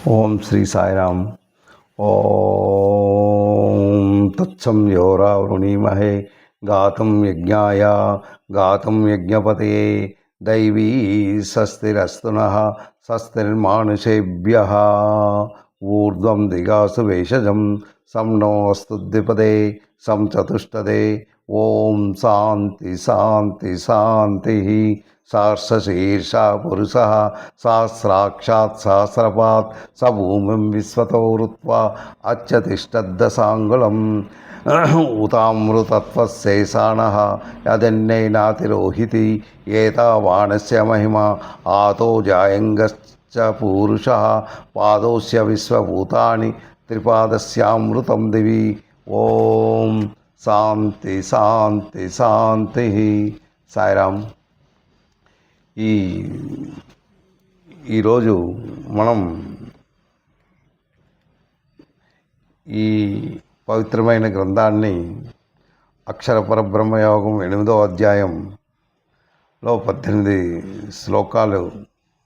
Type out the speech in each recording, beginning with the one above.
ఓం శ్రీ సాయిరామ్. ఓం తత్సం యోరావృణీమహే గాతం యజ్ఞాయ గాతం యజ్ఞపతయే దైవీ స్వస్తిరస్తునః స్వస్తిర్మానుషేభ్యః ఊర్ధ్వం దిగాసు వేషజం సం నో అస్తు ద్విపదే సం చతుష్టదే. ఓం శాంతి శాంతి శాంతి. సార్షశీర్షా పురుష సహస్రాక్షాత్ సహస్రపాత్ స భూమిం విశ్వతో వృత్వా అత్యతిష్టద్దశాంగుళం ఉతామృతత్వశేషాణః యదన్యైనాతిరోహితి ఏతావానస్య మహిమ ఆతో జాయంగశ్చ పూరుషः పాదోస్య విశ్వభూతాని త్రిపాదస్యామృతం దివి. ఓం శాంతి శాంతి శాంతి. సాయిరామ్. ఈరోజు మనం ఈ పవిత్రమైన గ్రంథాన్ని అక్షర పరబ్రహ్మయోగం 8వ అధ్యాయంలో 18 శ్లోకాలు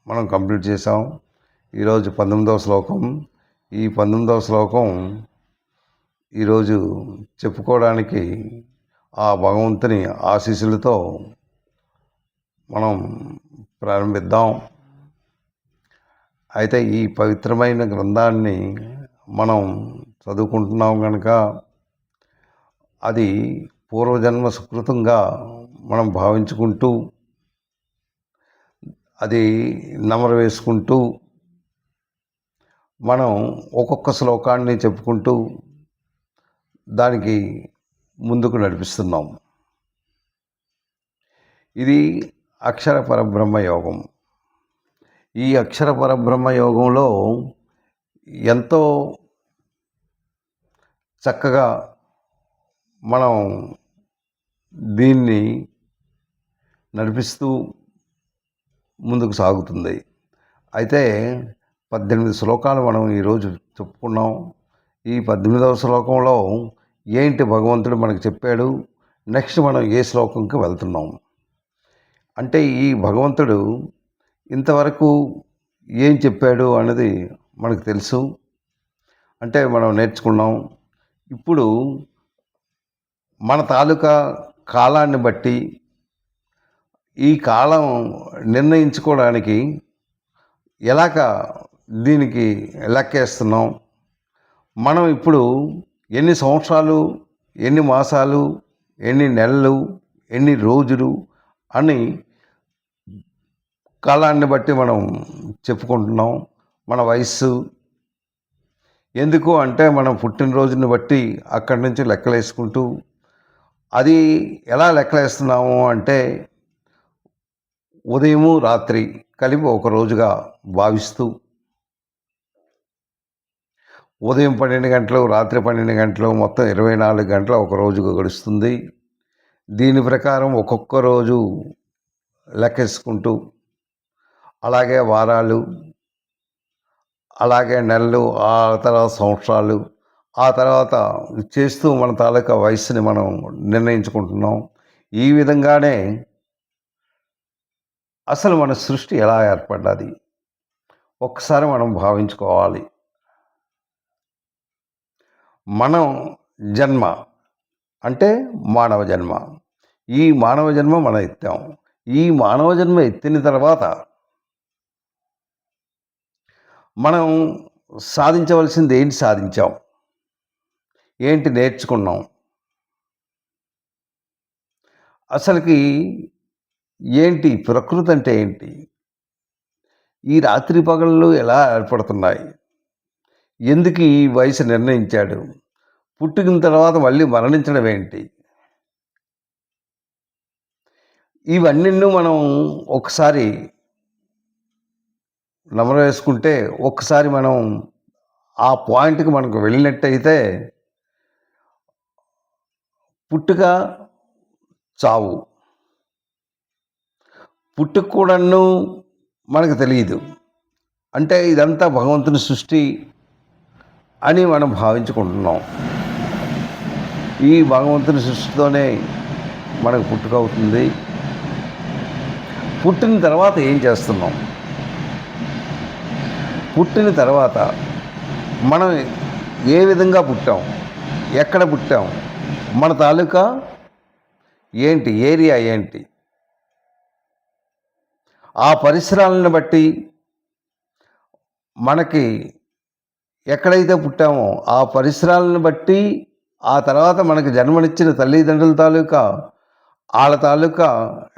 మనం కంప్లీట్ చేసాం. ఈరోజు 19వ శ్లోకం. ఈ 19వ శ్లోకం ఈరోజు చెప్పుకోవడానికి ఆ భగవంతుని ఆశీస్సులతో మనం ప్రారంభిద్దాం. అయితే ఈ పవిత్రమైన గ్రంథాన్ని మనం చదువుకుంటున్నాం కనుక అది పూర్వజన్మ సుకృతంగా మనం భావించుకుంటూ అది నెమరు వేసుకుంటూ మనం ఒక్కొక్క శ్లోకాన్ని చెప్పుకుంటూ దానికి ముందుకు నడిపిస్తున్నాం. ఇది అక్షర పరబ్రహ్మ యోగం. ఈ అక్షర పరబ్రహ్మ యోగంలో ఎంతో చక్కగా మనం దీన్ని నడిపిస్తూ ముందుకు సాగుతుంది. అయితే 18 శ్లోకాలు మనం ఈరోజు చెప్పుకున్నాం. ఈ 18వ శ్లోకంలో ఏంటి భగవంతుడు మనకు చెప్పాడు, నెక్స్ట్ మనం ఏ శ్లోకంకి వెళ్తున్నాం అంటే ఈ భగవంతుడు ఇంతవరకు ఏం చెప్పాడు అన్నది మనకు తెలుసు, అంటే మనం నేర్చుకున్నాం. ఇప్పుడు మన తాలూకా కాలాన్ని బట్టి ఈ కాలం నిర్ణయించుకోవడానికి ఎలాగ దీనికి లెక్కేస్తున్నాం, మనం ఇప్పుడు ఎన్ని సంవత్సరాలు, ఎన్ని మాసాలు, ఎన్ని నెలలు, ఎన్ని రోజులు అని కాలాన్ని బట్టి మనం చెప్పుకుంటున్నాం. మన వయస్సు ఎందుకు అంటే మనం పుట్టినరోజుని బట్టి అక్కడి నుంచి లెక్కలేసుకుంటూ, అది ఎలా లెక్కలేస్తున్నాము అంటే ఉదయము రాత్రి కలిపి ఒక రోజుగా భావిస్తూ ఉదయం 12 గంటలు, రాత్రి 12 గంటలు, మొత్తం 24 గంటలు ఒక రోజుగా గడుస్తుంది. దీని ప్రకారం ఒక్కొక్క రోజు లెక్కేసుకుంటూ అలాగే వారాలు, అలాగే నెలలు, ఆ తర్వాత సంవత్సరాలు, ఆ తర్వాత చేస్తూ మన తాలూకా వయస్సుని మనం నిర్ణయించుకుంటున్నాం. ఈ విధంగానే అసలు మన సృష్టి ఎలా ఏర్పడ్డది ఒక్కసారి మనం భావించుకోవాలి. మనం జన్మ అంటే మానవ జన్మ. ఈ మానవ జన్మ మనం ఎత్తాం. ఈ మానవ జన్మ ఎత్తిన తర్వాత మనం సాధించవలసింది ఏంటి సాధించాం, ఏంటి నేర్చుకున్నాం, అసలుకి ఏంటి ప్రకృతి అంటే ఏంటి, ఈ రాత్రి పగళ్ళు ఎలా ఏర్పడుతున్నాయి, ఎందుకు ఈ వయసు నిర్ణయించాడు, పుట్టిన తర్వాత మళ్ళీ మరణించడం ఏంటి, ఇవన్నీ మనం ఒకసారి నెమరు వేసుకుంటే, ఒక్కసారి మనం ఆ పాయింట్కి మనకు వెళ్ళినట్టయితే పుట్టుక చావు, పుట్టుక కూడాను మనకు తెలియదు, అంటే ఇదంతా భగవంతుని సృష్టి అని మనం భావించుకుంటున్నాం. ఈ భగవంతుని సృష్టితోనే మనకు పుట్టుక అవుతుంది. పుట్టిన తర్వాత ఏం చేస్తున్నాం, పుట్టిన తర్వాత మనం ఏ విధంగా పుట్టాం, ఎక్కడ పుట్టాం, మన తాలూకా ఏంటి, ఏరియా ఏంటి, ఆ పరిసరాలను బట్టి మనకి ఎక్కడైతే పుట్టామో ఆ పరిసరాలను బట్టి ఆ తర్వాత మనకి జన్మనిచ్చిన తల్లిదండ్రుల తాలూకా వాళ్ళ తాలూకా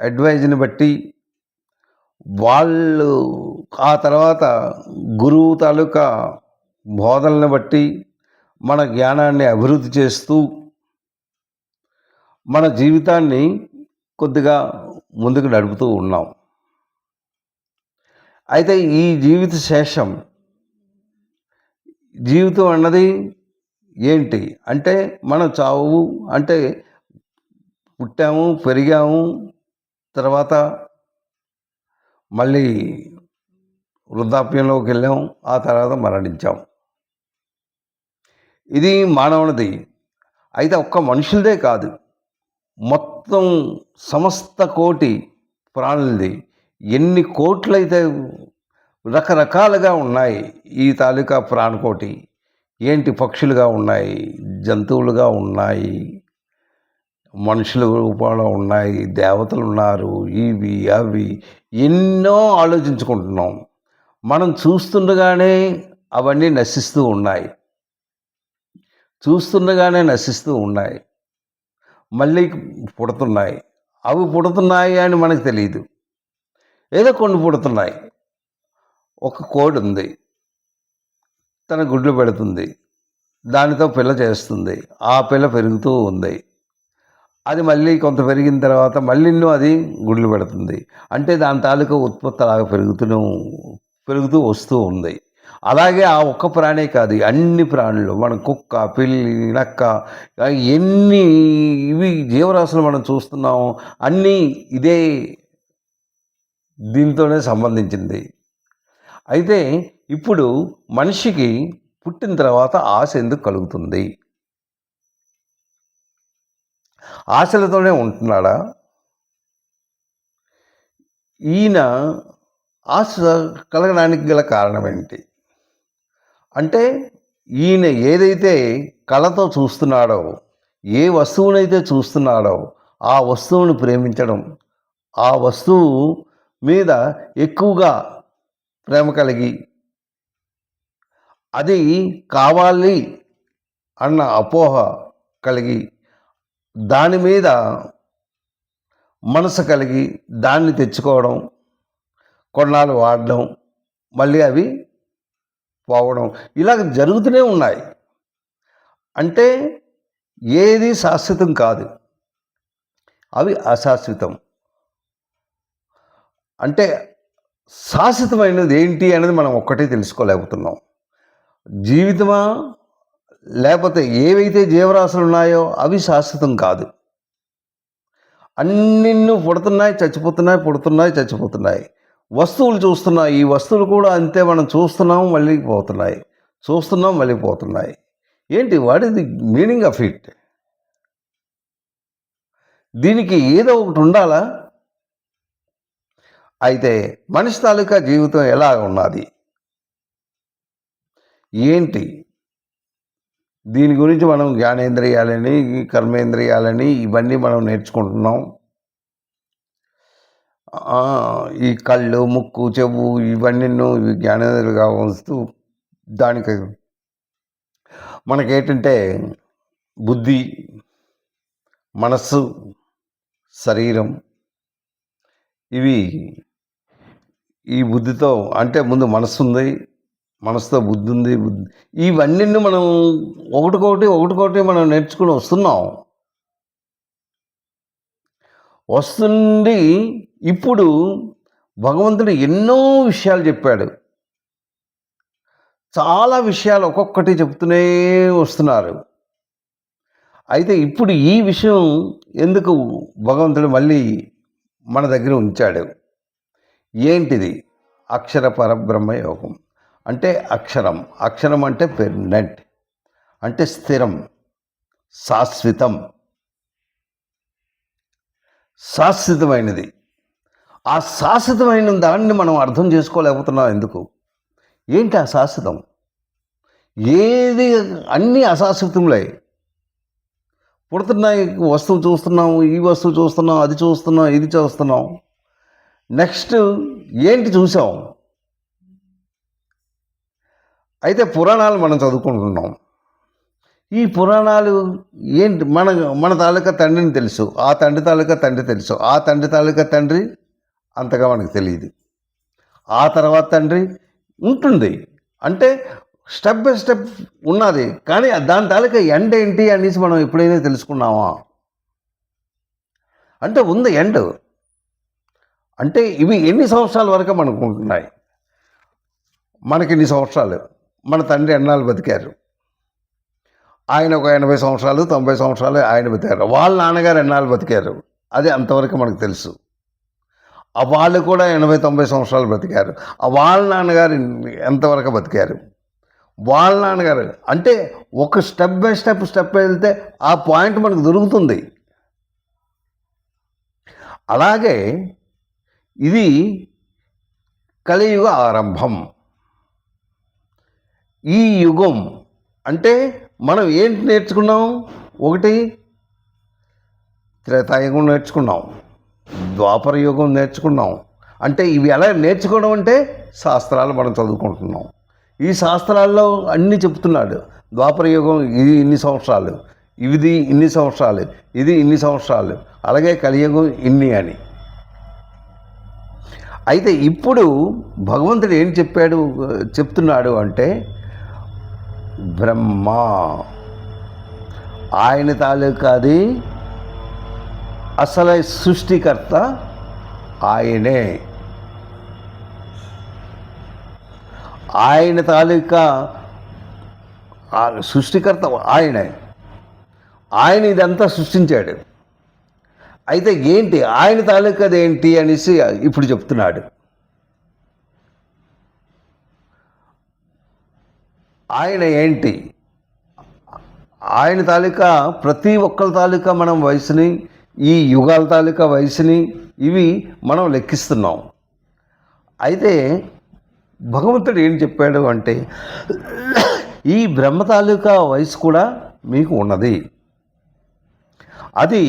అడ్వైజ్ని బట్టి వాళ్ళు ఆ తర్వాత గురువు తాలూకా బోధనలను బట్టి మన జ్ఞానాన్ని అభివృద్ధి చేస్తూ మన జీవితాన్ని కొద్దిగా ముందుకు నడుపుతూ ఉన్నాం. అయితే ఈ జీవిత శేషం జీవితం అన్నది ఏంటి అంటే మనం చావు అంటే పుట్టాము, పెరిగాము, తర్వాత మళ్ళీ వృద్ధాప్యంలోకి వెళ్ళాం, ఆ తర్వాత మరణించాం. ఇది మానవునిది. అయితే ఒక్క మనుషులదే కాదు, మొత్తం సమస్త కోటి ప్రాణులది. ఎన్ని కోట్లయితే రకరకాలుగా ఉన్నాయి ఈ తాలూకా ప్రాణకోటి. ఏంటి, పక్షులుగా ఉన్నాయి, జంతువులుగా ఉన్నాయి, మనుషుల రూపంలో ఉన్నాయి, దేవతలు ఉన్నారు, ఇవి అవి ఎన్నో ఆలోచించుకుంటున్నాం. మనం చూస్తుండగానే అవన్నీ నశిస్తూ ఉన్నాయి, చూస్తుండగానే నశిస్తూ ఉన్నాయి, మళ్ళీ పుడుతున్నాయి. అవి పుడుతున్నాయి అని మనకు తెలియదు, ఏదో కొన్ని పుడుతున్నాయి. ఒక కోడి ఉంది, తన గుడ్లు పెడుతుంది, దానితో పిల్ల చేస్తుంది, ఆ పిల్ల పెరుగుతూ ఉంది, అది మళ్ళీ కొంత పెరిగిన తర్వాత మళ్ళీ అది గుడ్లు పెడుతుంది. అంటే దాని తాలూకా ఉత్పత్తి అలాగా పెరుగుతూ వస్తూ ఉంది. అలాగే ఆ ఒక్క ప్రాణే కాదు, అన్ని ప్రాణులు, మన కుక్క, పిల్లి, నక్క, ఎన్ని ఇవి జీవరాశులు మనం చూస్తున్నాము, అన్నీ ఇదే దీంతోనే సంబంధించింది. అయితే ఇప్పుడు మనిషికి పుట్టిన తర్వాత ఆశ ఎందుకు కలుగుతుంది? ఆశలతోనే ఉంటున్నాడా? ఈయన ఆశ కలగడానికి గల కారణం ఏంటి అంటే, ఈయన ఏదైతే కళతో చూస్తున్నాడో, ఏ వస్తువునైతే చూస్తున్నాడో ఆ వస్తువును ప్రేమించడం, ఆ వస్తువు మీద ఎక్కువగా ప్రేమ కలిగి అది కావాలి అన్న అపోహ కలిగి దాని మీద మనసు కలిగి దాన్ని తెచ్చుకోవడం, కొన్నాళ్ళు వాడడం, మళ్ళీ అవి పోవడం, ఇలాగ జరుగుతూనే ఉన్నాయి. అంటే ఏది శాశ్వతం కాదు, అవి అశాశ్వతం. అంటే శాశ్వతమైనది ఏంటి అనేది మనం ఒక్కటే తెలుసుకోలేకపోతున్నాం. జీవితమా, లేకపోతే ఏవైతే జీవరాశులు ఉన్నాయో అవి శాశ్వతం కాదు. అన్నిన్నూ పుడుతున్నాయి, చచ్చిపోతున్నాయి, పుడుతున్నాయి, చచ్చిపోతున్నాయి. వస్తువులు చూస్తున్నాయి, ఈ వస్తువులు కూడా అంతే. మనం చూస్తున్నాం, మళ్ళీ పోతున్నాయి, చూస్తున్నాం, మళ్ళీ పోతున్నాయి. ఏంటి, what is the meaning of it? దీనికి ఏదో ఒకటి ఉండాలా? అయితే మనిషి తాలూకా జీవితం ఎలా ఉన్నది ఏంటి, దీని గురించి మనం జ్ఞానేంద్రియాలని, కర్మేంద్రియాలని ఇవన్నీ మనం నేర్చుకుంటున్నాం. ఈ కళ్ళు, ముక్కు, చెవు ఇవన్నీ ఇవి జ్ఞానేంద్రియాలుగా వస్తూ దానికి మనకేంటంటే బుద్ధి, మనస్సు, శరీరం, ఇవి ఈ బుద్ధితో అంటే ముందు మనస్సు ఉంది, మనసుతో బుద్ధి ఉంది, ఇవన్నీ మనం ఒకటికొకటి మనం నేర్చుకుని వస్తుండి. ఇప్పుడు భగవంతుడు ఎన్నో విషయాలు చెప్పాడు, చాలా విషయాలు ఒక్కొక్కటి చెప్తూనే వస్తున్నారు. అయితే ఇప్పుడు ఈ విషయం ఎందుకు భగవంతుడు మళ్ళీ మన దగ్గర ఉంచాడు? ఏంటిది? అక్షర పరబ్రహ్మ యోగం. అంటే అక్షరం అంటే పెర్మనెంట్, అంటే స్థిరం, శాశ్వతమైనది. ఆ శాశ్వతమైన దాన్ని మనం అర్థం చేసుకోలేకపోతున్నాం. ఎందుకు? ఏంటి ఆ శాశ్వతం? ఏది అన్నీ అశాశ్వతంలే. పుడుతున్నాయి, వస్తువు చూస్తున్నాం, ఈ వస్తువు చూస్తున్నాం, అది చూస్తున్నాం, ఇది చూస్తున్నాం. నెక్స్ట్ ఏంటి చూసాం? అయితే పురాణాలు మనం చదువుకుంటున్నాం. ఈ పురాణాలు ఏంటి? మన మన తాలూకా తండ్రిని తెలుసు, ఆ తండ్రి తాలూకా తండ్రి తెలుసు, ఆ తండ్రి తాలూకా తండ్రి అంతగా మనకు తెలియదు, ఆ తర్వాత తండ్రి ఉంటుంది. అంటే స్టెప్ బై స్టెప్ ఉన్నది. కానీ దాని తాలూకా ఎండ్ ఏంటి అనేసి మనం ఎప్పుడైనా తెలుసుకున్నామా? అంటే ఉంది ఎండ్. అంటే ఇవి ఎన్ని సంవత్సరాల వరకు మనకు ఉంటున్నాయి? మనకి ఇన్ని సంవత్సరాలు. మన తండ్రి ఎన్నాళ్ళు బతికారు? ఆయన ఒక 80 సంవత్సరాలు 90 సంవత్సరాలు ఆయన బతికారు. వాళ్ళ నాన్నగారు ఎన్నాళ్ళు బతికారు? అది అంతవరకు మనకు తెలుసు. వాళ్ళు కూడా 80 90 సంవత్సరాలు బతికారు. వాళ్ళ నాన్నగారు ఎంతవరకు బతికారు? వాళ్ళ నాన్నగారు అంటే ఒక స్టెప్ బై స్టెప్ వెళ్తే ఆ పాయింట్ మనకు దొరుకుతుంది. అలాగే ఇది కలియుగ ఆరంభం. ఈ యుగం అంటే మనం ఏంటి నేర్చుకున్నాం? ఒకటి త్రేతాయుగం నేర్చుకున్నాం, ద్వాపర యుగం నేర్చుకున్నాం. అంటే ఇవి ఎలా నేర్చుకోవడం అంటే శాస్త్రాలు మనం చదువుకుంటున్నాం. ఈ శాస్త్రాల్లో అన్నీ చెప్తున్నాడు. ద్వాపర యుగం ఇది ఇన్ని సంవత్సరాలు, ఇది ఇన్ని సంవత్సరాలు, ఇది ఇన్ని సంవత్సరాలు, అలాగే కలియుగం ఇన్ని అని. అయితే ఇప్పుడు భగవంతుడు ఏం చెప్తున్నాడు అంటే బ్రహ్మ ఆయన తాలూకాది అసలు సృష్టికర్త ఆయనే. ఆయన తాలూకా సృష్టికర్త ఆయనే. ఆయన ఇదంతా సృష్టించాడు. అయితే ఏంటి ఆయన తాలూకాది ఏంటి అనేసి ఇప్పుడు చెప్తున్నాడు. ఆయన ఏంటి? ఆయన తాలూకా ప్రతి ఒక్కరి తాలూకా మనం వయసుని, ఈ యుగాల తాలూకా వయసుని ఇవి మనం లెక్కిస్తున్నాం. అయితే భగవంతుడు ఏం చెప్పాడు అంటే ఈ బ్రహ్మ తాలూకా వయసు కూడా మీకు ఉన్నది. అది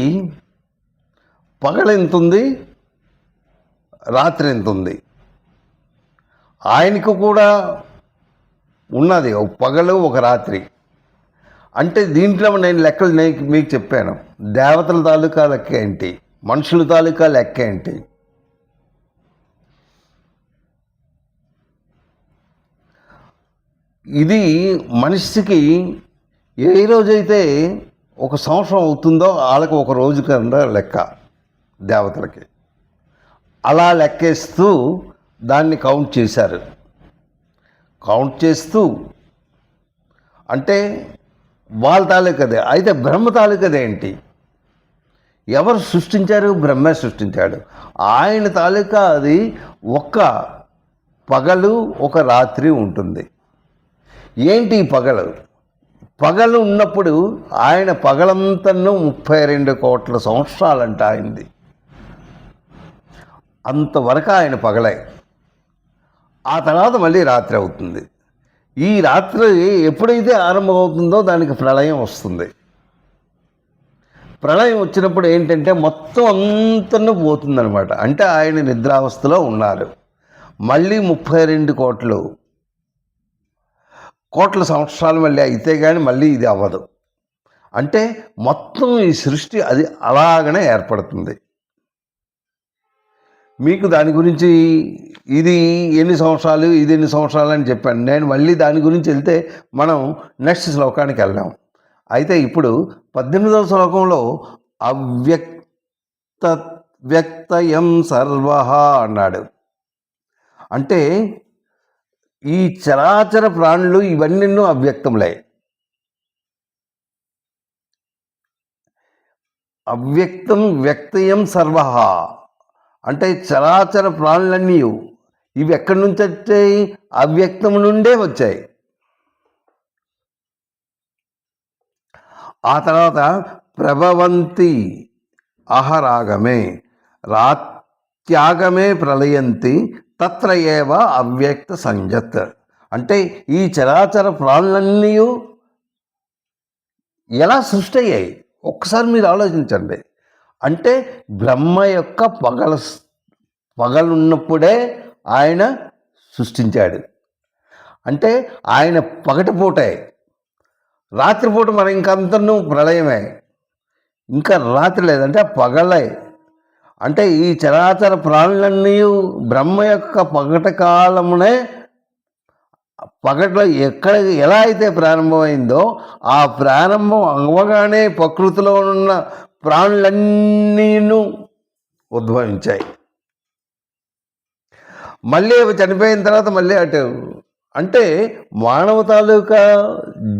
పగలు ఎంత ఉంది, రాత్రి ఎంత ఉంది. ఆయనకు కూడా ఉన్నది ఒక పగలు ఒక రాత్రి. అంటే దీంట్లో నేను లెక్కలు మీకు చెప్పాను. దేవతల తాలూకా లెక్క ఏంటి, మనుషుల తాలూకా లెక్క ఏంటి. ఇది మనిషికి ఏ రోజైతే ఒక సంవత్సరం అవుతుందో వాళ్ళకి ఒక రోజు కింద లెక్క దేవతలకి. అలా లెక్కేస్తూ దాన్ని కౌంట్ చేశారు. కౌంట్ చేస్తూ అంటే వాళ్ళ తాలూకదే. అయితే బ్రహ్మ తాలూకదే ఏంటి? ఎవరు సృష్టించారు? బ్రహ్మే సృష్టించాడు. ఆయన తాలూకా అది ఒక పగలు ఒక రాత్రి ఉంటుంది. ఏంటి పగలు? పగలు ఉన్నప్పుడు ఆయన పగలంతను 32 కోట్ల సంవత్సరాలంట ఆయనది. అంతవరకు ఆయన పగలే. ఆ తర్వాత మళ్ళీ రాత్రి అవుతుంది. ఈ రాత్రి ఎప్పుడైతే ఆరంభమవుతుందో దానికి ప్రళయం వస్తుంది. ప్రళయం వచ్చినప్పుడు ఏంటంటే మొత్తం అంతను పోతుందనమాట. అంటే ఆయన నిద్రావస్థలో ఉన్నారు. మళ్ళీ 32 కోట్ల సంవత్సరాలు మళ్ళీ అయితే కానీ మళ్ళీ ఇది అవ్వదు. అంటే మొత్తం ఈ సృష్టి అది అలాగనే ఏర్పడుతుంది. మీకు దాని గురించి ఇది ఎన్ని సంవత్సరాలు, ఇది ఎన్ని సంవత్సరాలు అని చెప్పాను. నేను మళ్ళీ దాని గురించి వెళ్తే మనం నెక్స్ట్ శ్లోకానికి వెళ్దాం. అయితే ఇప్పుడు 18వ శ్లోకంలో వ్యక్తయం సర్వ అన్నాడు. అంటే ఈ చరాచర ప్రాణులు ఇవన్నీ అవ్యక్తంలే. వ్యక్తయం సర్వ అంటే చరాచర ప్రాణులన్నీ ఇవి ఎక్కడి నుంచి వచ్చాయి? అవ్యక్తం నుండే వచ్చాయి. ఆ తర్వాత ప్రభవంతి అహరాగమే రాత్యాగమే ప్రళయంతి తత్ర ఏవ అవ్యక్త సంజత్ అంటే ఈ చరాచర ప్రాణులన్నీ ఎలా సృష్టి అయ్యాయి ఒక్కసారి మీరు ఆలోచించండి. అంటే బ్రహ్మ యొక్క పగలున్నప్పుడే ఆయన సృష్టించాడు. అంటే ఆయన పగటిపూటే, రాత్రిపూట మరి ఇంకంతను ప్రళయమే, ఇంకా రాత్రి లేదంటే పగలే. అంటే ఈ చరాచర ప్రాణులన్నీ బ్రహ్మ యొక్క పగటి కాలమునే, పగట్లో ఎలా అయితే ప్రారంభమైందో ఆ ప్రారంభం అవ్వగానే ప్రకృతిలో ఉన్న ప్రాణులన్నీ ఉద్భవించాయి. మళ్ళీ అవి చనిపోయిన తర్వాత మళ్ళీ అటు. అంటే మానవ తాలూకా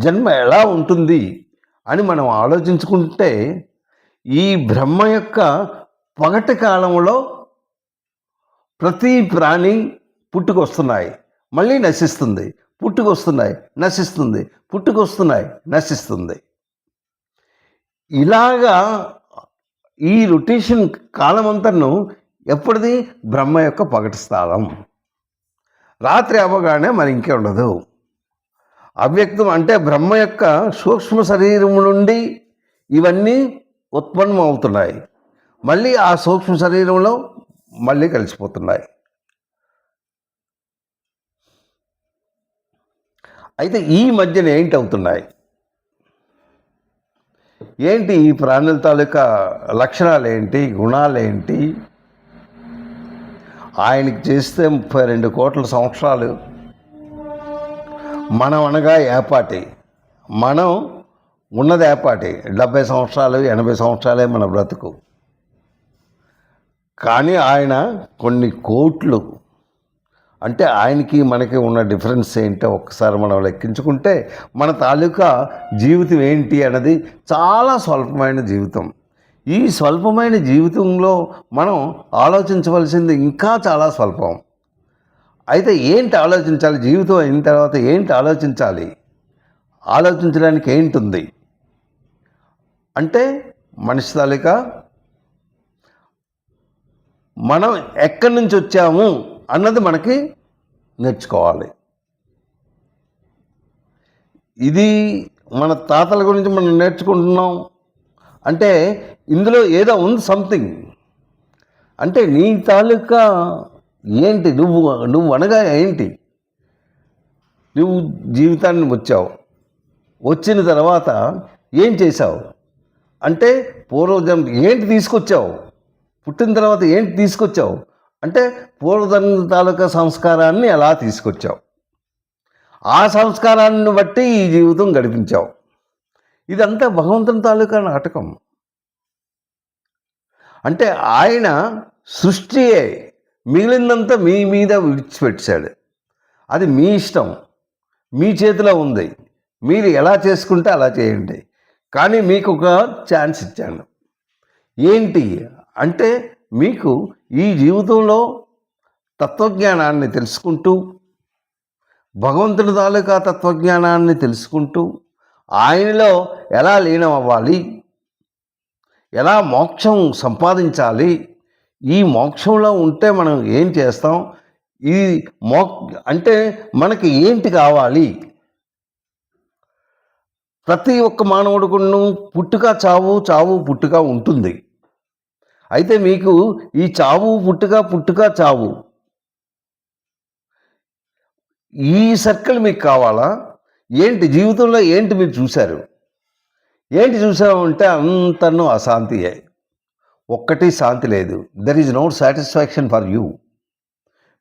జన్మ ఎలా ఉంటుంది అని మనం ఆలోచించుకుంటే, ఈ బ్రహ్మ యొక్క పగటి కాలంలో ప్రతి ప్రాణి పుట్టుకొస్తున్నాయి, మళ్ళీ నశిస్తుంది, పుట్టుకొస్తున్నాయి, నశిస్తుంది, పుట్టుకొస్తున్నాయి, నశిస్తుంది. ఇలాగా ఈ రొటేషన్ కాలమంతను ఎప్పటిది బ్రహ్మ యొక్క పగటి స్థానం. రాత్రి అవ్వగానే మరి ఇంకే ఉండదు. అవ్యక్తం అంటే బ్రహ్మ యొక్క సూక్ష్మ శరీరం నుండి ఇవన్నీ ఉత్పన్నం అవుతున్నాయి, మళ్ళీ ఆ సూక్ష్మ శరీరంలో మళ్ళీ కలిసిపోతున్నాయి. అయితే ఈ మధ్యన ఏంటి అవుతున్నాయి, ఏంటి ఈ ప్రాణుల తాలూకా లక్షణాలు ఏంటి, గుణాలు ఏంటి? ఆయనకి చేస్తే 32 కోట్ల సంవత్సరాలు, మనం అనగా ఏపాటి, మనం ఉన్నది ఏపాటి 70 సంవత్సరాలు 80 సంవత్సరాలే మన బ్రతుకు. కానీ ఆయన కొన్ని కోట్లు. అంటే ఆయనకి మనకి ఉన్న డిఫరెన్స్ ఏంటో ఒక్కసారి మనం లెక్కించుకుంటే మన తాలూకా జీవితం ఏంటి అన్నది చాలా స్వల్పమైన జీవితం. ఈ స్వల్పమైన జీవితంలో మనం ఆలోచించవలసింది ఇంకా చాలా స్వల్పం. అయితే ఏంటి ఆలోచించాలి? జీవితం అయిన తర్వాత ఏంటి ఆలోచించాలి? ఆలోచించడానికి ఏంటుంది అంటే మనిషి తాలూకా మనం ఎక్కడి నుంచి వచ్చాము అన్నది మనకి నేర్చుకోవాలి. ఇది మన తాతల గురించి మనం నేర్చుకుంటున్నాం అంటే ఇందులో ఏదో ఉంది సంథింగ్. అంటే నీ తాలూకా ఏంటి, నువ్వు అనగా ఏంటి? నువ్వు జీవితాన్ని వచ్చావు, వచ్చిన తర్వాత ఏం చేశావు అంటే పూర్వజన్మ ఏంటి తీసుకొచ్చావు, పుట్టిన తర్వాత ఏంటి తీసుకొచ్చావు అంటే పూర్వజన్మ తాలూకా సంస్కారాన్ని ఎలా తీసుకొచ్చావు, ఆ సంస్కారాన్ని బట్టి ఈ జీవితం గడిపించావు. ఇదంతా భగవంతుని తాలూకా నాటకం. అంటే ఆయన సృష్టియే, మిగిలిందంతా మీ మీద విడిచిపెట్టాడు. అది మీ ఇష్టం, మీ చేతిలో ఉంది, మీరు ఎలా చేసుకుంటే అలా చేయండి. కానీ మీకు ఒక ఛాన్స్ ఇచ్చాను. ఏంటి అంటే మీకు ఈ జీవితంలో తత్వజ్ఞానాన్ని తెలుసుకుంటూ, భగవంతుని తాలూకా తత్వజ్ఞానాన్ని తెలుసుకుంటూ, ఆయనలో ఎలా లీనం అవ్వాలి, ఎలా మోక్షం సంపాదించాలి, ఈ మోక్షంలో ఉంటే మనం ఏం చేస్తాం, ఈ అంటే మనకి ఏంటి కావాలి. ప్రతి ఒక్క మానవుడుకును పుట్టుక చావు, చావు పుట్టుక ఉంటుంది. అయితే మీకు ఈ చావు పుట్టుక చావు ఈ సర్కిల్ మీకు కావాలా? ఏంటి జీవితంలో ఏంటి మీరు చూశారు? ఏంటి చూసామంటే అంతను అశాంతియే, ఒక్కటి శాంతి లేదు. There is no satisfaction for you.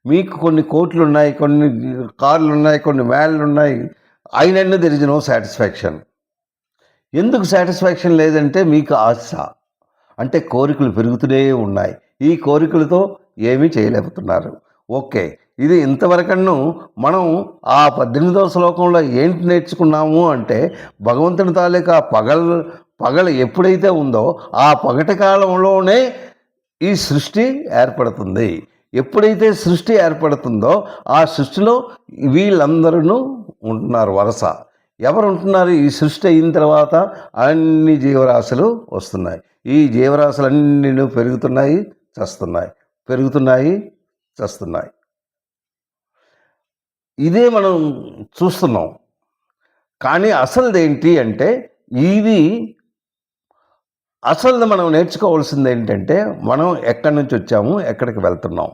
మీకు కొన్ని కోట్లు ఉన్నాయి, కొన్ని కార్లు ఉన్నాయి, కొన్ని వ్యాన్లు ఉన్నాయి, అయినన్ను దెర్ ఈజ్ నో సాటిస్ఫాక్షన్. ఎందుకు సాటిస్ఫాక్షన్ లేదంటే మీకు ఆశ, అంటే కోరికలు పెరుగుతూనే ఉన్నాయి. ఈ కోరికలతో ఏమీ చేయలేకపోతున్నారు. ఓకే, ఇది ఇంతవరకను మనం ఆ 18వ శ్లోకంలో ఏంటి నేర్చుకున్నాము అంటే భగవంతుని తాలూకా పగలు ఎప్పుడైతే ఉందో ఆ పగటి కాలంలోనే ఈ సృష్టి ఏర్పడుతుంది. ఎప్పుడైతే సృష్టి ఏర్పడుతుందో ఆ సృష్టిలో వీళ్ళందరూ ఉంటున్నారు వరుస. ఎవరు ఉంటున్నారు? ఈ సృష్టి అయిన తర్వాత అన్ని జీవరాశులు వస్తున్నాయి. ఈ జీవరాశులన్నీ పెరుగుతున్నాయి, చస్తున్నాయి, పెరుగుతున్నాయి, చస్తున్నాయి. ఇదే మనం చూస్తున్నాం. కానీ అసలుదేంటి అంటే ఇది అసలు మనం నేర్చుకోవాల్సింది ఏంటంటే మనం ఎక్కడి నుంచి వచ్చాము, ఎక్కడికి వెళ్తున్నాం,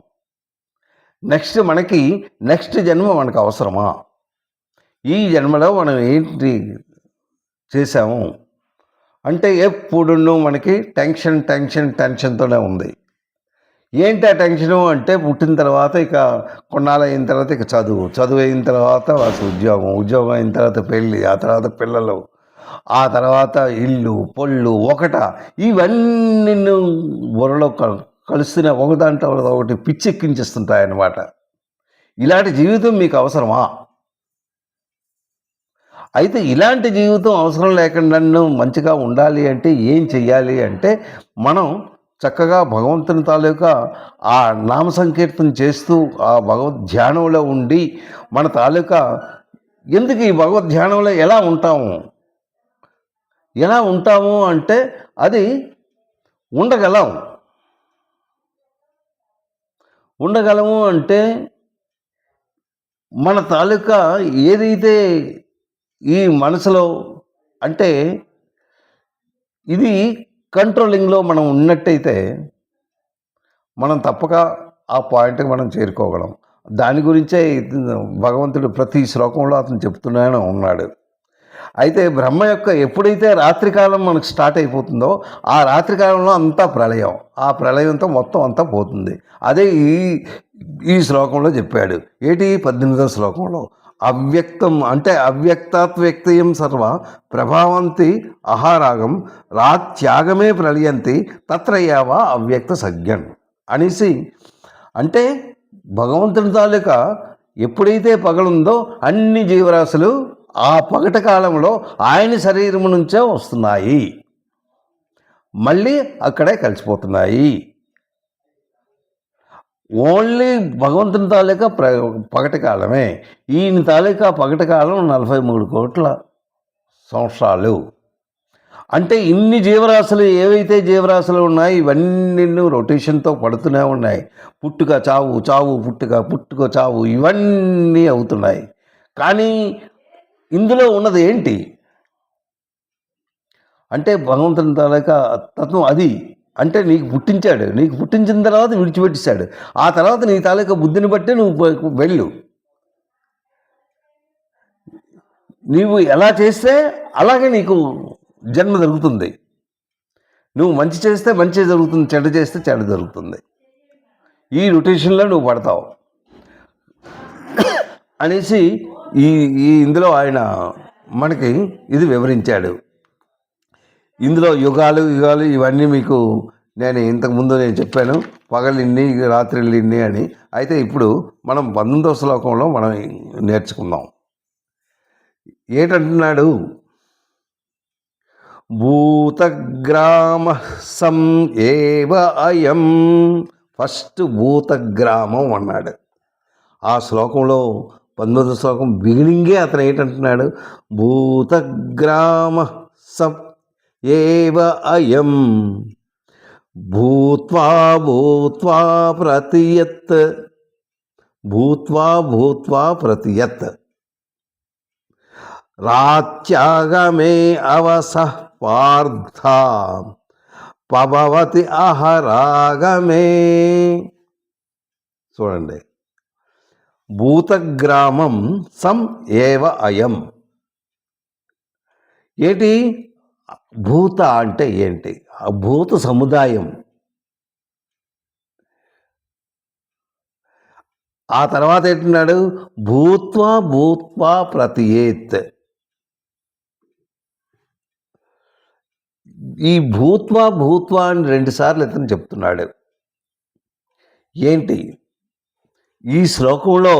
నెక్స్ట్ జన్మ మనకు అవసరమా, ఈ జన్మలో మనం ఏంటి చేశాము అంటే ఎప్పుడున్నూ మనకి టెన్షన్తోనే ఉంది. ఏంటి ఆ టెన్షను అంటే పుట్టిన తర్వాత ఇక కొన్నాళ్ళు అయిన తర్వాత ఇక చదువు అయిన తర్వాత ఉద్యోగం అయిన తర్వాత పెళ్ళి, ఆ తర్వాత పిల్లలు, ఆ తర్వాత ఇల్లు పొల్లు ఇవన్నీ బుర్రలో కలుస్తూనే ఒకదాంట్లో ఒకటి పిచ్చెక్కించేస్తుంటాయన్నమాట. ఇలాంటి జీవితం మీకు అవసరమా? అయితే ఇలాంటి జీవితం అవసరం లేకుండా మంచిగా ఉండాలి అంటే ఏం చెయ్యాలి అంటే మనం చక్కగా భగవంతుని తాలూకా ఆ నామ సంకీర్తన చేస్తూ ఆ భగవద్ ధ్యానంలో ఉండి మన తాలూకా ఎందుకు ఈ భగవద్ ధ్యానంలో ఎలా ఉంటాము అంటే అది ఉండగలము అంటే మన తాలూకా ఏదైతే ఈ మనసులో అంటే ఇది కంట్రోలింగ్లో మనం ఉన్నట్టయితే మనం తప్పక ఆ పాయింట్కి మనం చేరుకోగలం. దాని గురించే భగవంతుడు ప్రతి శ్లోకంలో అతను చెప్తూనే ఉన్నాడు. అయితే బ్రహ్మ యొక్క ఎప్పుడైతే రాత్రికాలం మనకు స్టార్ట్ అయిపోతుందో ఆ రాత్రికాలంలో అంతా ప్రళయం, ఆ ప్రళయంతో మొత్తం అంతా పోతుంది. అదే ఈ శ్లోకంలో చెప్పాడు. 18వ శ్లోకంలో అవ్యక్తం అంటే అవ్యక్తాత్ వ్యక్తయం సర్వ ప్రభావంతి అహారాగం రాత్యాగమే ప్రళయంతి తత్రయావ అవ్యక్త సజ్ఞన్ అనేసి అంటే భగవంతుని తాలూకా ఎప్పుడైతే పగలుందో అన్ని జీవరాశులు ఆ పగటి కాలంలో ఆయన శరీరం నుంచే వస్తున్నాయి, మళ్ళీ అక్కడే కలిసిపోతున్నాయి. ఓన్లీ భగవంతుని తాలూకా పగటి కాలమే. ఈయన తాలూకా పగటి కాలం 43 కోట్ల సంవత్సరాలు. అంటే ఇన్ని జీవరాశులు ఏవైతే జీవరాశులు ఉన్నాయి ఇవన్నీ రొటేషన్తో పడుతూనే ఉన్నాయి. పుట్టుక చావు పుట్టుక చావు ఇవన్నీ అవుతున్నాయి. కానీ ఇందులో ఉన్నది ఏంటి అంటే భగవంతుని తాలూకా తత్వం అది. అంటే నీకు పుట్టించిన తర్వాత విడిచిపెట్టేశాడు. ఆ తర్వాత నీ తాలూకా బుద్ధిని బట్టి నువ్వు వెళ్ళు. నీవు ఎలా చేస్తే అలాగే నీకు జన్మ జరుగుతుంది. నువ్వు మంచి చేస్తే మంచి జరుగుతుంది, చెడు చేస్తే చెడు జరుగుతుంది. ఈ రొటేషన్లో నువ్వు పడతావు అనేసి ఇందులో ఆయన మనకి ఇది వివరించాడు. ఇందులో యుగాలు ఇవన్నీ మీకు నేను ఇంతకుముందు చెప్పాను, పగలిన్ని రాత్రిళ్ళిన్ని అని. అయితే ఇప్పుడు మనం 19వ శ్లోకంలో మనం నేర్చుకుందాం. ఏంటంటున్నాడు? భూతగ్రామ సం ఏవ అయం. ఫస్ట్ భూతగ్రామం అన్నాడు ఆ శ్లోకంలో. 19వ శ్లోకం బిగినింగే అతను ఏంటంటున్నాడు? భూతగ్రామ సం ఏవ అయం భూత్వా ప్రతియత్ రాత్యాగమే అవసః పార్థ పభవతి అహరాగమే. చూడండి, భూతగ్రామం సం ఏవ అయం. ఏంటి భూత అంటే ఏంటి? ఆ భూత సముదాయం. ఆ తర్వాత ఏంటన్నాడు? భూత్వా ప్రతియేత్. ఈ భూత్వా అని 2 సార్లు ఇతను చెప్తున్నాడు. ఏంటి ఈ శ్లోకంలో?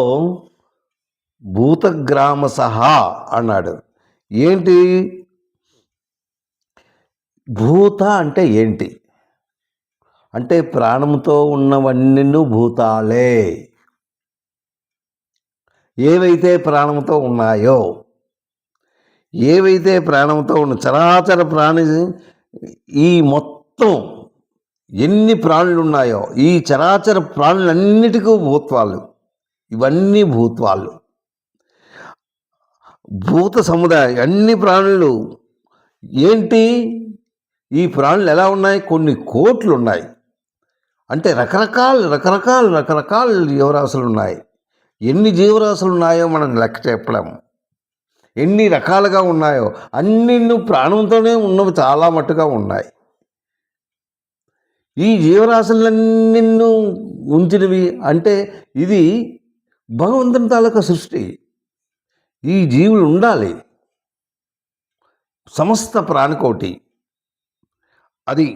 భూతగ్రామ సహా అన్నాడు. ఏంటి భూత అంటే ఏంటి అంటే ప్రాణంతో ఉన్నవన్నీ భూతాలే. ఏవైతే ప్రాణంతో ఉన్నాయో, ఏవైతే ప్రాణంతో ఉన్న చరాచర ప్రాణి, ఈ మొత్తం ఎన్ని ప్రాణులు ఉన్నాయో ఈ చరాచర ప్రాణులన్నిటికీ భూత్వాలు. ఇవన్నీ భూత్వాలు. భూత సముదాయం అన్ని ప్రాణులు ఏంటి, ఈ ప్రాణులు ఎలా ఉన్నాయి, కొన్ని కోట్లు ఉన్నాయి. అంటే రకరకాల జీవరాశులు ఉన్నాయి. ఎన్ని జీవరాశులు ఉన్నాయో మనం లెక్క చెప్పలేము. ఎన్ని రకాలుగా ఉన్నాయో అన్ని ప్రాణంతోనే ఉన్నవి చాలా మట్టుగా ఉన్నాయి. ఈ జీవరాశులన్నీ ఉంచినవి అంటే ఇది భగవంతుని తాలూకా సృష్టి. ఈ జీవులు ఉండాలి, సమస్త ప్రాణికోటి. అది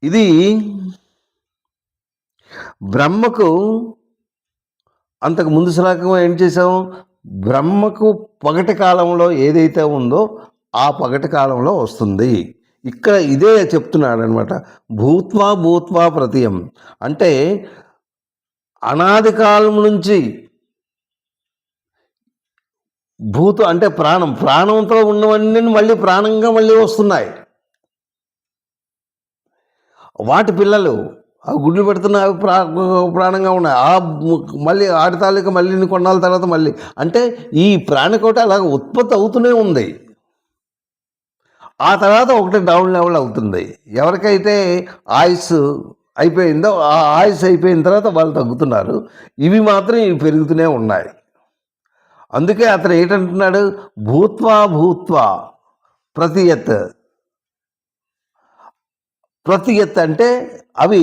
ఇది బ్రహ్మకు అంతకు ముందు శ్లోకం ఏం చేసాము, బ్రహ్మకు పగటి కాలంలో ఏదైతే ఉందో ఆ పగటి కాలంలో వస్తుంది. ఇక్కడ ఇదే చెప్తున్నాడు అనమాట. భూత్వా ప్రతియం అంటే అనాది కాలం నుంచి అంటే ప్రాణంతో ఉన్నవన్నీ మళ్ళీ ప్రాణంగా మళ్ళీ వస్తున్నాయి. వాటి పిల్లలు ఆ గుడ్లు పెడుతున్న అవి ప్రాణంగా ఉన్నాయి. మళ్ళీ ఆడి తాలూకా మళ్ళీ కొన్నాళ్ళ తర్వాత మళ్ళీ అంటే ఈ ప్రాణికోట అలాగ ఉత్పత్తి అవుతూనే ఉంది. ఆ తర్వాత ఒకటి డౌన్ లెవెల్ అవుతుంది. ఎవరికైతే ఆయుస్ అయిపోయిందో ఆ ఆయుస్ అయిపోయిన తర్వాత వాళ్ళు తగ్గుతున్నారు. ఇవి మాత్రం ఇవి పెరుగుతూనే ఉన్నాయి. అందుకే అతను ఏంటంటున్నాడు, భూత్వా ప్రతియత్ అంటే అవి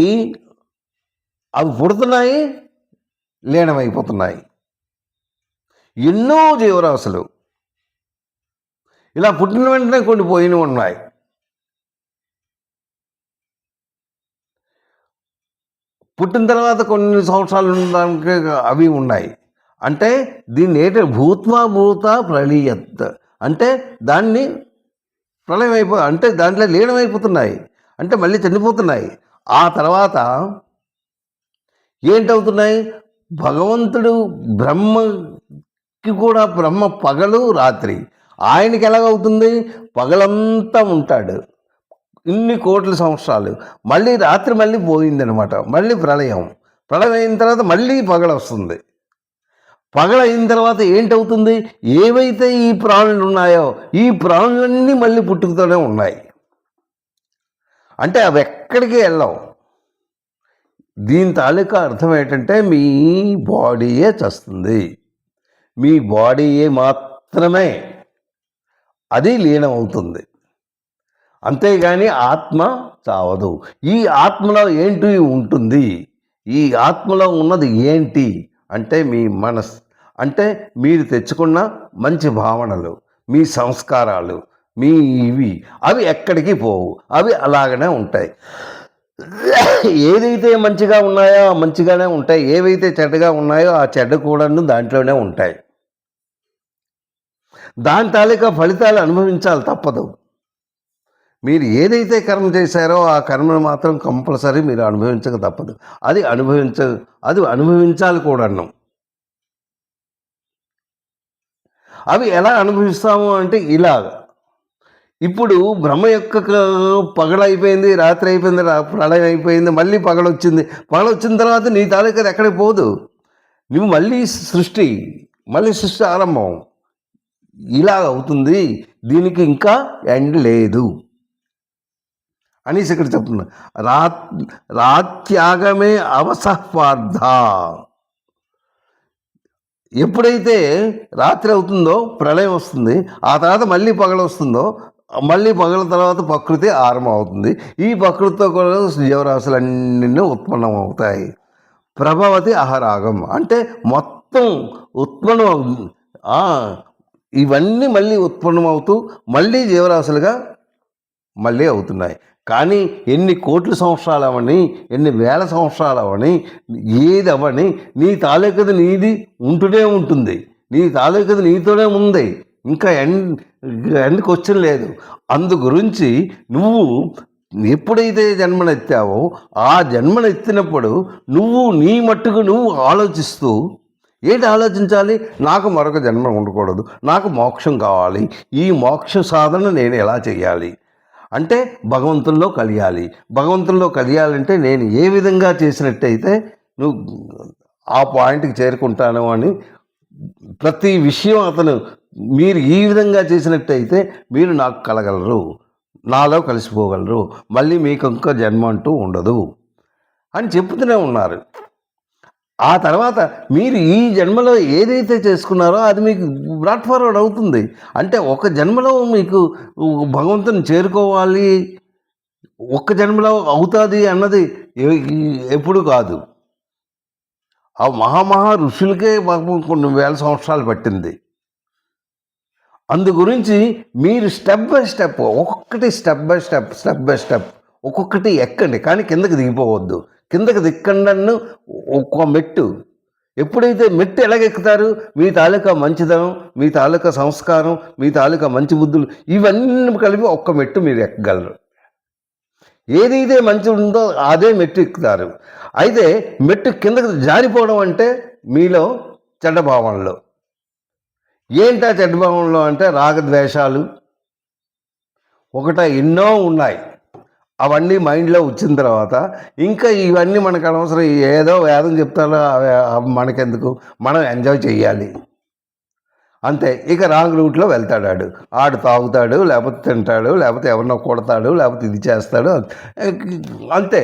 పుడుతున్నాయి, లీనమైపోతున్నాయి. ఎన్నో జీవరాశులు ఇలా పుట్టిన వెంటనే కొన్ని పోయినవి ఉన్నాయి. పుట్టిన తర్వాత కొన్ని సంవత్సరాలు ఉండడానికి అవి ఉన్నాయి. అంటే దీన్ని భూత ప్రళీయత్ అంటే దాన్ని ప్రళయం అంటే దాంట్లో లీనమైపోతున్నాయి, అంటే మళ్ళీ చనిపోతున్నాయి. ఆ తర్వాత ఏంటవుతున్నాయి, భగవంతుడు బ్రహ్మకి కూడా బ్రహ్మ పగలు రాత్రి, ఆయనకి ఎలాగవుతుంది, పగలంతా ఉంటాడు ఇన్ని కోట్ల సంవత్సరాలు, మళ్ళీ రాత్రి మళ్ళీ పోయిందనమాట. మళ్ళీ ప్రళయం అయిన తర్వాత మళ్ళీ పగలు వస్తుంది. పగలైన తర్వాత ఏంటవుతుంది, ఏవైతే ఈ ప్రాణులు ఉన్నాయో ఈ ప్రాణులన్నీ మళ్ళీ పుట్టుకతోనే ఉన్నాయి. అంటే అవి ఎక్కడికి వెళ్ళవు. దీని తాలూకా అర్థం ఏంటంటే మీ బాడీయే చస్తుంది, మీ బాడీయే మాత్రమే అది లీనమవుతుంది, అంతేగాని ఆత్మ చావదు. ఈ ఆత్మలో ఏంటి ఉంటుంది, ఈ ఆత్మలో ఉన్నది ఏంటి అంటే మీ మనస్, అంటే మీరు తెచ్చుకున్న మంచి భావనలు, మీ సంస్కారాలు, మీ అవి ఎక్కడికి పోవు, అవి అలాగనే ఉంటాయి. ఏదైతే మంచిగా ఉన్నాయో మంచిగానే ఉంటాయి, ఏవైతే చెడ్డగా ఉన్నాయో ఆ చెడ్డ కూడా దాంట్లోనే ఉంటాయి. దాని తాలూకా ఫలితాలు అనుభవించాలి, తప్పదు. మీరు ఏదైతే కర్మ చేశారో ఆ కర్మను మాత్రం కంపల్సరీ మీరు అనుభవించక తప్పదు. అది అనుభవించాలి కూడాను. అవి ఎలా అనుభవిస్తాము అంటే ఇలాగ, ఇప్పుడు బ్రహ్మ యొక్క పగలైపోయింది, రాత్రి అయిపోయింది, ప్రళయం అయిపోయింది, మళ్ళీ పగలొచ్చింది. పగలొచ్చిన తర్వాత నీ తాలూకా ఎక్కడికి పోదు, నువ్వు మళ్ళీ సృష్టి ఆరంభం ఇలాగ అవుతుంది. దీనికి ఇంకా ఎండ్ లేదు అనేసి ఇక్కడ చెప్తున్నా. రాత్యాగమే అవసహ్వార్థ, ఎప్పుడైతే రాత్రి అవుతుందో ప్రళయం వస్తుంది, ఆ తర్వాత మళ్ళీ పగలు వస్తుందో, మళ్ళీ పగల తర్వాత ప్రకృతి ఆరంభం అవుతుంది. ఈ ప్రకృతితో కూడా జీవరాశులన్నీ ఉత్పన్నం అవుతాయి. ప్రభవతి అహరాగం అంటే మొత్తం ఉత్పన్నం, ఇవన్నీ మళ్ళీ ఉత్పన్నమవుతూ మళ్ళీ జీవరాశులుగా మళ్ళీ అవుతున్నాయి. కానీ ఎన్ని కోట్ల సంవత్సరాలు అవని, ఎన్ని వేల సంవత్సరాలు అవని, ఏది అవని, నీ తాలూకది నీది ఉంటూనే ఉంటుంది, నీ తాలూకది నీతోనే ఉంది, ఇంకా ఎండ్ క్వశ్చన్ లేదు. అందు గురించి నువ్వు ఎప్పుడైతే జన్మనెత్తావో ఆ జన్మనెత్తినప్పుడు నువ్వు నీ మట్టుకు నువ్వు ఆలోచిస్తూ ఏంటి ఆలోచించాలి, నాకు మరొక జన్మ ఉండకూడదు, నాకు మోక్షం కావాలి, ఈ మోక్ష సాధన నేను ఎలా చేయాలి అంటే భగవంతుల్లో కలియాలి. భగవంతుల్లో కలియాలంటే నేను ఏ విధంగా చేసినట్టయితే నువ్వు ఆ పాయింట్కి చేరుకుంటాను అని ప్రతి విషయం అతను మీరు ఈ విధంగా చేసినట్టయితే మీరు నాకు కలగలరు, నాలో కలిసిపోగలరు, మళ్ళీ మీకు ఇంకో జన్మ అంటూ ఉండదు అని చెప్తూనే ఉన్నారు. ఆ తర్వాత మీరు ఈ జన్మలో ఏదైతే చేసుకున్నారో అది మీకు బ్రాట్ ఫార్వర్డ్ అవుతుంది. అంటే ఒక జన్మలో మీకు భగవంతుని చేరుకోవాలి, ఒక్క జన్మలో అవుతుంది అన్నది ఎప్పుడు కాదు. ఆ మహామహా ఋషులకే పాపం కొన్ని వేల సంవత్సరాలు పట్టింది. అందు గురించి మీరు స్టెప్ బై స్టెప్, ఒక్కొక్కటి స్టెప్ బై స్టెప్ ఒక్కొక్కటి ఎక్కండి, కానీ కిందకి దిగిపోవద్దు. కిందకి దిక్కండి ఒక్క మెట్టు. ఎప్పుడైతే మెట్టు ఎలాగెక్కుతారు, మీ తాలూకా మంచిదనం, మీ తాలూకా సంస్కారం, మీ తాలూకా మంచి బుద్ధులు ఇవన్నీ కలిపి ఒక్క మెట్టు మీరు ఎక్కగలరు. ఏదైతే మంచి ఉందో అదే మెట్టు ఎక్కుతారు. అయితే మెట్టు కిందకి జారిపోవడం అంటే మీలో చెడ్డ భావనలు. ఏంటా చెడ్డ భావనలు అంటే రాగద్వేషాలు ఎన్నో ఉన్నాయి. అవన్నీ మైండ్లో వచ్చిన తర్వాత ఇంకా ఇవన్నీ మనకు అనవసరం. ఏదో వేదం చెప్తారో మనకెందుకు, మనం ఎంజాయ్ చెయ్యాలి అంతే. ఇక రాంగ్ రూట్లో వెళ్తాడు. ఆడు తాగుతాడు, లేకపోతే తింటాడు, లేకపోతే ఎవరినో కొడతాడు, లేకపోతే ఇది చేస్తాడు అంతే.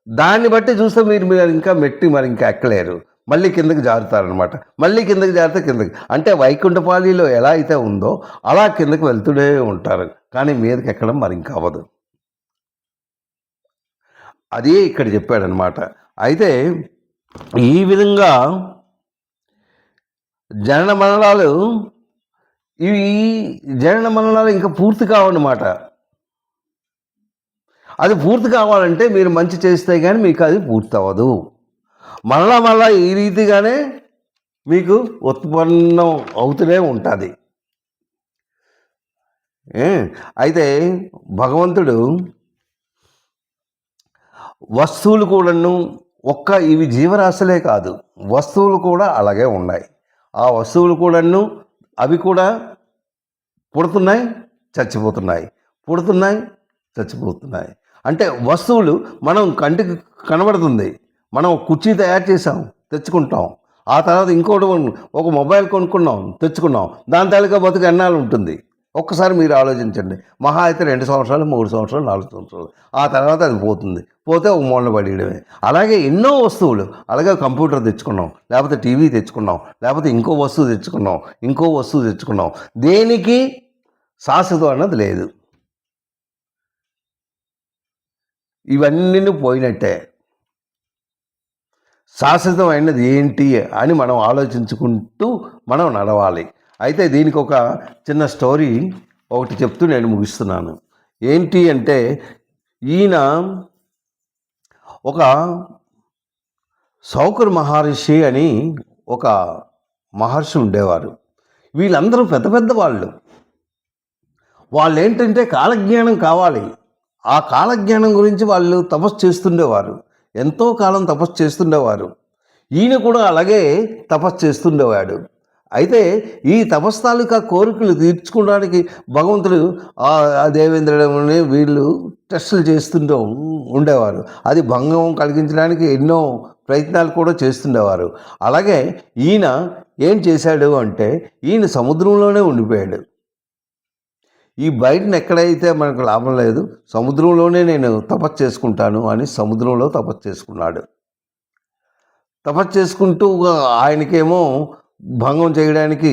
దాన్ని బట్టి చూస్తే మీరు ఇంకా మెట్టి మరి ఇంకా ఎక్కలేరు, మళ్ళీ కిందకి జారుతారనమాట. మళ్ళీ కిందకి జారితే కిందకి అంటే వైకుంఠపాళిలో ఎలా అయితే ఉందో అలా కిందకి వెళ్తూనే ఉంటారు, కానీ మీదకి ఎక్కడం మరి ఇంకా అవ్వదు. అదే ఇక్కడ చెప్పాడనమాట. అయితే ఈ విధంగా జనన మరణాలు, ఇవి జనన మరణాలు ఇంకా పూర్తి కావన్నమాట. అది పూర్తి కావాలంటే మీరు మంచి చేస్తే కానీ మీకు అది పూర్తి అవ్వదు. మళ్ళా ఈ రీతిగానే మీకు ఉత్పన్నం అవుతూనే ఉంటుంది. అయితే భగవంతుడు వస్తువులు కూడాను ఇవి జీవరాశులే కాదు, వస్తువులు కూడా అలాగే ఉన్నాయి. ఆ వస్తువులు కూడాను అవి కూడా పుడుతున్నాయి, చచ్చిపోతున్నాయి, పుడుతున్నాయి, చచ్చిపోతున్నాయి. అంటే వస్తువులు మనం కంటికి కనబడుతుంది. మనం కుర్చీ తయారు చేసాం, తెచ్చుకుంటాం. ఆ తర్వాత ఇంకోటి ఒక మొబైల్ కొనుక్కున్నాం, తెచ్చుకున్నాం. దాని తాలూకా బతుకు ఎన్నాళ్ళు ఉంటుంది ఒక్కసారి మీరు ఆలోచించండి. మహా అయితే 2 సంవత్సరాలు, 3 సంవత్సరాలు, 4 సంవత్సరాలు. ఆ తర్వాత అది పోతుంది. పోతే ఒక మూలన పడేయడమే. అలాగే ఎన్నో వస్తువులు, అలాగే కంప్యూటర్ తెచ్చుకున్నాం, లేకపోతే టీవీ తెచ్చుకున్నాం, లేకపోతే ఇంకో వస్తువు తెచ్చుకున్నాం. దేనికి శాశ్వతం అన్నది లేదు. ఇవన్నీ పోయినట్టే. శాశ్వతమైనది ఏంటి అని మనం ఆలోచించుకుంటూ మనం నడవాలి. అయితే దీనికి ఒక చిన్న స్టోరీ ఒకటి చెప్తూ నేను ముగిస్తున్నాను. ఏంటి అంటే, ఈయన ఒక శౌకర్ మహర్షి అని ఒక మహర్షి ఉండేవారు. వీళ్ళందరూ పెద్ద పెద్ద వాళ్ళు ఏంటంటే కాలజ్ఞానం కావాలి. ఆ కాలజ్ఞానం గురించి వాళ్ళు తపస్సు చేస్తుండేవారు, ఎంతో కాలం తపస్సు చేస్తుండేవారు. ఈయన కూడా అలాగే తపస్సు చేస్తుండేవాడు. అయితే ఈ తపస్సు తాలూకా కోరికలు తీర్చుకోవడానికి భగవంతుడు ఆ దేవేంద్రుని వీళ్ళు టెస్టులు చేస్తుంటూ ఉండేవారు. అది భంగం కలిగించడానికి ఎన్నో ప్రయత్నాలు కూడా చేస్తుండేవారు. అలాగే ఈయన ఏం చేశాడు అంటే, ఈయన సముద్రంలోనే ఉండిపోయాడు. ఈ బయటను ఎక్కడైతే మనకు లాభం లేదు, సముద్రంలోనే నేను తపస్సు చేసుకుంటాను అని సముద్రంలో తపస్సు చేసుకున్నాడు. తపస్సు చేసుకుంటూ ఆయనకేమో భంగం చేయడానికి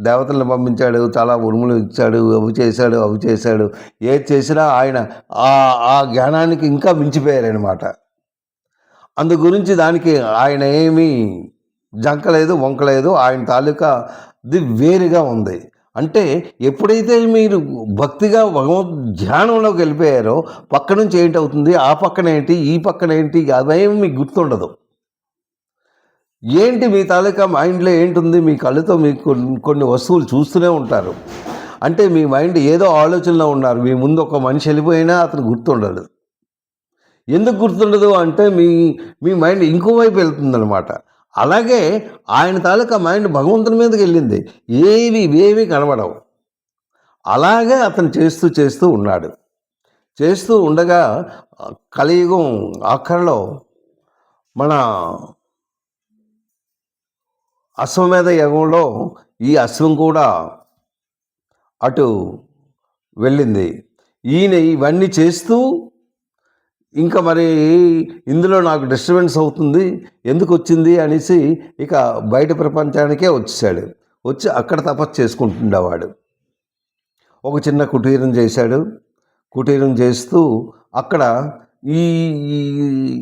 దేవతలను పంపించాడు, చాలా ఉరుములు ఇచ్చాడు, అవి చేశాడు. ఏది చేసినా ఆయన ఆ జ్ఞానానికి ఇంకా మించిపోయారనమాట. అందు గురించి దానికి ఆయన ఏమీ జంకలేదు, వంకలేదు. ఆయన తాలూకాది వేరుగా ఉంది. అంటే ఎప్పుడైతే మీరు భక్తిగా భగవద్ ధ్యానంలోకి వెళ్ళిపోయారో పక్క నుంచి ఏంటవుతుంది, ఆ పక్కన ఏంటి, ఈ పక్కన ఏంటి, అదేమి మీకు గుర్తుండదు. ఏంటి మీ తాలూకా మైండ్లో ఏంటుంది, మీ కళ్ళతో మీకు కొన్ని వస్తువులు చూస్తూనే ఉంటారు. అంటే మీ మైండ్ ఏదో ఆలోచనలో ఉన్నారు. మీ ముందు ఒక మనిషి వెళ్ళిపోయినా అతను గుర్తుండదు. ఎందుకు గుర్తుండదు అంటే మీ మైండ్ ఇంకోవైపు వెళ్తుందనమాట. అలాగే ఆయన తాలూకా మైండ్ భగవంతుని మీదకి వెళ్ళింది. ఏవి కనబడవు. అలాగే అతను చేస్తూ ఉన్నాడు. చేస్తూ ఉండగా కలియుగం ఆఖరిలో మన అశ్వమేధ యాగంలో ఈ అశ్వం కూడా అటు వెళ్ళింది. ఈయన ఇవన్నీ చేస్తూ ఇంకా మరి ఇందులో నాకు డిస్టర్బెన్స్ అవుతుంది, ఎందుకు వచ్చింది అనేసి ఇక బయట ప్రపంచానికే వచ్చేసాడు. వచ్చి అక్కడ తపస్సు చేసుకుంటుండేవాడు. ఒక చిన్న కుటీరం చేశాడు. కుటీరం చేస్తూ అక్కడ ఈ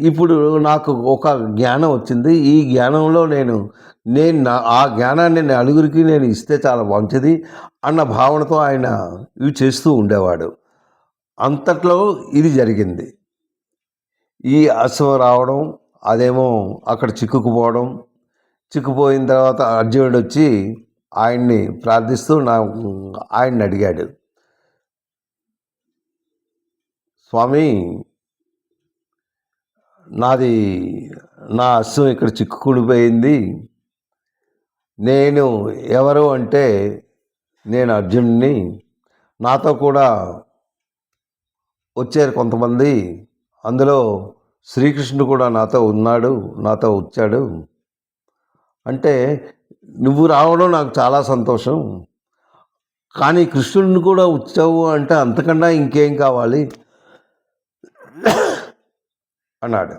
ఇప్పుడు నాకు ఒక జ్ఞానం వచ్చింది. ఈ జ్ఞానంలో నేను ఆ జ్ఞానాన్ని నలుగురికి నేను ఇస్తే చాలా మంచిది అన్న భావనతో ఆయన ఇవి చేస్తూ ఉండేవాడు. అంతట్లో ఇది జరిగింది. ఈ అశ్వం రావడం, అదేమో అక్కడ చిక్కుపోయిన తర్వాత అర్జునుడు వచ్చి ఆయన్ని ప్రార్థిస్తూ ఆయన్ని అడిగాడు, స్వామి నా అశ్వం ఇక్కడ చిక్కుకుడిపోయింది, నేను ఎవరు అంటే నేను అర్జునుడిని, నాతో కూడా వచ్చారు కొంతమంది, అందులో శ్రీకృష్ణుడు కూడా నాతో వచ్చాడు అంటే నువ్వు రావడం నాకు చాలా సంతోషం, కానీ కృష్ణుడిని కూడా వచ్చావు అంటే అంతకన్నా ఇంకేం కావాలి అన్నాడు.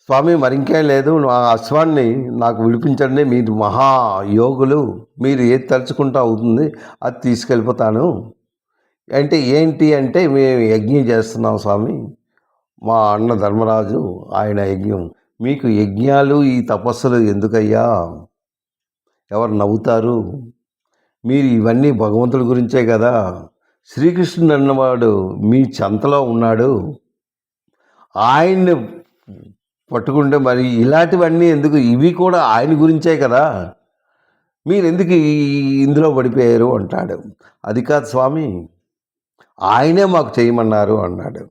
స్వామి మరింకేం లేదు, ఆ అశ్వాన్ని నాకు విడిపించండి, మీరు మహాయోగులు, మీరు ఏది తలుచుకుంటూ అవుతుంది అది తీసుకెళ్ళిపోతాను అంటే ఏంటి అంటే మేము యజ్ఞం చేస్తున్నాం స్వామి, మా అన్న ధర్మరాజు ఆయన యజ్ఞం, మీకు యజ్ఞాలు ఈ తపస్సులు ఎందుకయ్యా, ఎవరు నవ్వుతారు, మీరు ఇవన్నీ భగవంతుడి గురించే కదా, శ్రీకృష్ణుడు అన్నవాడు మీ చెంతలో ఉన్నాడు, ఆయన్ని పట్టుకుంటే మరి ఇలాంటివన్నీ ఎందుకు, ఇవి కూడా ఆయన గురించే కదా, మీరు ఎందుకు ఇందులో పడిపోయారు అంటాడు. అది కాదు స్వామి, ఆయనే మాకు చేయమన్నారు అన్నాడు.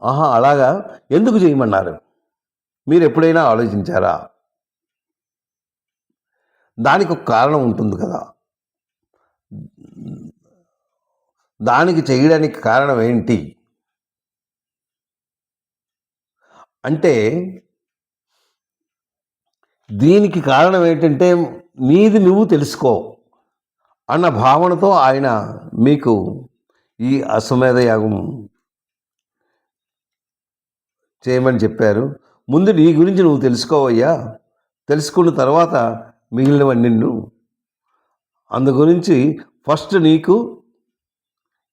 ఆహా అలాగా, ఎందుకు చేయమన్నారు మీరు ఎప్పుడైనా ఆలోచించారా? దానికి ఒక కారణం ఉంటుంది కదా, దానికి చేయడానికి కారణం ఏంటి అంటే దీనికి కారణం ఏంటంటే నీది నువ్వు తెలుసుకో అన్న భావనతో ఆయన మీకు ఈ అశ్వమేధ యాగం చేయమని చెప్పారు. ముందు నీ గురించి నువ్వు తెలుసుకోవయ్యా, తెలుసుకున్న తర్వాత మిగిలినవన్నీ అందు గురించి ఫస్ట్ నీకు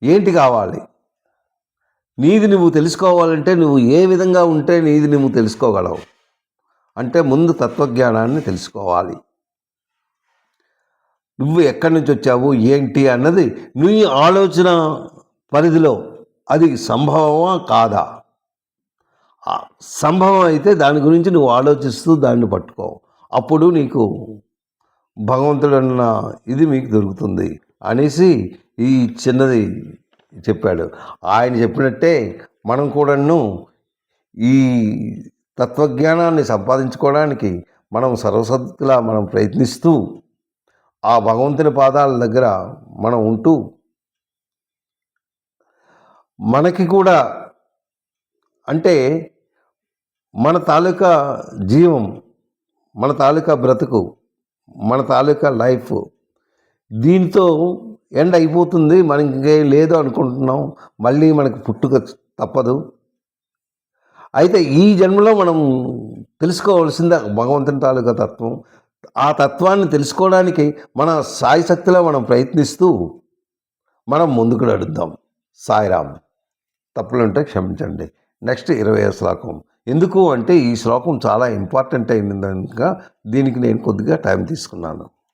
ఏంటి కావాలి, నీది నువ్వు తెలుసుకోవాలంటే నువ్వు ఏ విధంగా ఉంటే నీది నువ్వు తెలుసుకోగలవు అంటే ముందు తత్వజ్ఞానాన్ని తెలుసుకోవాలి. నువ్వు ఎక్కడి నుంచి వచ్చావు ఏంటి అన్నది నీ ఆలోచన పరిధిలో అది సంభవమా కాదా, సంభవం అయితే దాని గురించి నువ్వు ఆలోచిస్తూ దాన్ని పట్టుకో, అప్పుడు నీకు భగవంతుడు అన్న ఇది మీకు దొరుకుతుంది అనేసి ఈ చిన్నది చెప్పాడు. ఆయన చెప్పినట్టే మనం కూడాను ఈ తత్వజ్ఞానాన్ని సంపాదించుకోవడానికి మనం సర్వసత్తులా మనం ప్రయత్నిస్తూ ఆ భగవంతుని పాదాల దగ్గర మనం ఉంటూ మనకి కూడా అంటే మన తాలూకా జీవం, మన తాలూకా బ్రతుకు, మన తాలూకా లైఫ్ దీంతో ఎండ్ అయిపోతుంది, మనకి ఇంకేం లేదు అనుకుంటున్నాం, మళ్ళీ మనకి పుట్టుక తప్పదు. అయితే ఈ జన్మలో మనం తెలుసుకోవాల్సిందే భగవంతుని తాలూకా తత్వం. ఆ తత్వాన్ని తెలుసుకోవడానికి మన సాయశక్తిలో మనం ప్రయత్నిస్తూ మనం ముందుకు నడుద్దాం. సాయిరామ్. తప్పులుంటే క్షమించండి. నెక్స్ట్ 20వ శ్లోకం. ఎందుకు అంటే ఈ శ్లోకం చాలా ఇంపార్టెంట్ అయిన కనుక దీనికి నేను కొద్దిగా టైం తీసుకున్నాను.